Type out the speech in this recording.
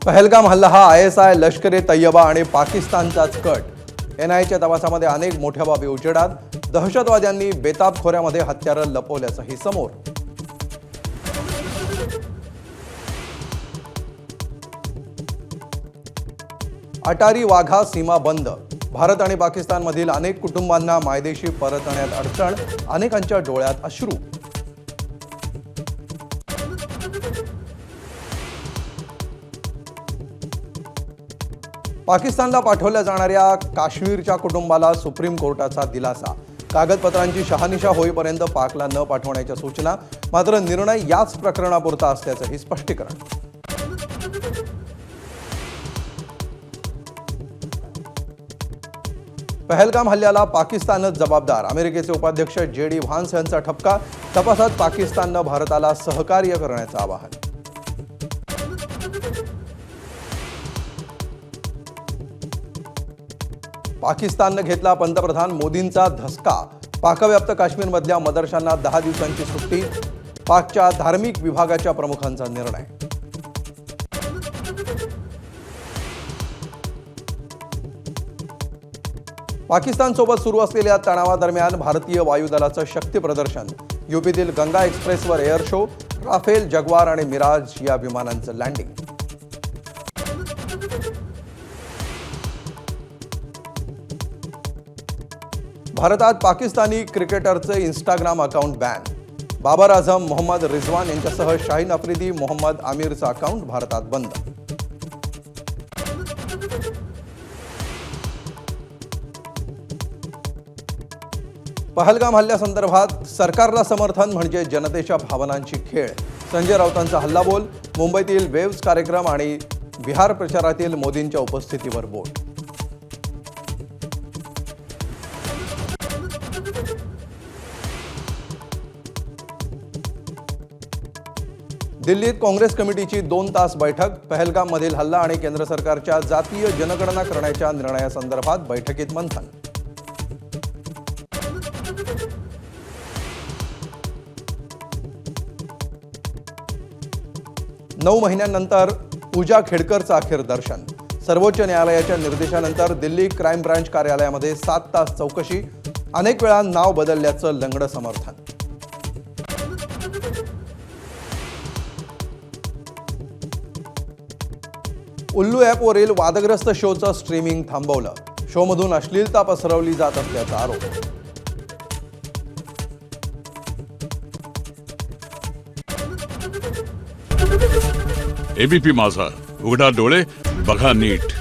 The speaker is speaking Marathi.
पहलगाम हल्ला हा ISI, लष्कर ए तैयबा आणि पाकिस्तानचाच कट। NIAच्या तपासामध्ये अनेक मोठ्या बाबी उजेडात। दहशतवाद्यांनी बेताब खोऱ्यामध्ये हत्यारं लपवल्याचंही समोर। अटारी वाघा सीमा बंद। भारत आणि पाकिस्तानमधील अनेक कुटुंबांना मायदेशी परतण्यात अडचण, अनेकांच्या डोळ्यात अश्रू। पाकिस्तानला पाठवल्या जाणाऱ्या काश्मीरच्या कुटुंबाला सुप्रीम कोर्टाचा दिलासा। कागदपत्रांची शहानिशा होईपर्यंत पाकला न पाठवण्याच्या सूचना, मात्र निर्णय याच प्रकरणापुरता असल्याचंही स्पष्टीकरण। पहलगाम हल्ल्याला पाकिस्तानच जबाबदार। अमेरिकेचे उपाध्यक्ष JD व्हान्स यांचा ठपका। तपासात पाकिस्ताननं भारताला सहकार्य करण्याचं आवाहन। पाकिस्ताननं घेतला पंतप्रधान मोदींचा धसका। पाकव्याप्त काश्मीरमधल्या मदरशांना 10 दिवसांची सुट्टी। पाकच्या धार्मिक विभागाच्या प्रमुखांचा निर्णय। पाकिस्तानसोबत सुरू असलेल्या तणावादरम्यान भारतीय वायुदलाचं शक्ती प्रदर्शन। यूपीतील गंगा एक्सप्रेसवर एअर शो। राफेल, जगवार आणि मिराज या विमानांचं लँडिंग। भारतात पाकिस्तानी क्रिकेटरचे Instagram account ban. Babar Azam, Mohammad Rizwan यांच्यासह शाहीन आफ्रिदी, मोहम्मद आमिरचं अकाउंट भारतात बंद। पहलगाम हल्ल्यासंदर्भात सरकारला समर्थन म्हणजे जनतेच्या भावनांची खेळ। संजय राऊतांचा हल्लाबोल। मुंबईतील वेव्स कार्यक्रम आणि बिहार प्रचारातील मोदींच्या उपस्थितीवर बोट। दिल्लीत काँग्रेस कमिटीची 2 तास बैठक। पहलगाममधील हल्ला आणि केंद्र सरकारच्या जातीय जनगणना करण्याच्या निर्णयासंदर्भात बैठकीत मंथन। 9 महिन्यांनंतर पूजा खेडकरचं अखेर दर्शन। सर्वोच्च न्यायालयाच्या निर्देशानंतर दिल्ली क्राईम ब्रांच कार्यालयामध्ये 7 तास चौकशी। अनेक वेळा नाव बदलल्याचं लंगडं समर्थन। उल्लू ॲपवरील वादग्रस्त शोचं स्ट्रीमिंग थांबवलं। शोमधून अश्लीलता पसरवली जात असल्याचा आरोप। ABP माझा, उघडा डोळे बघा नीट।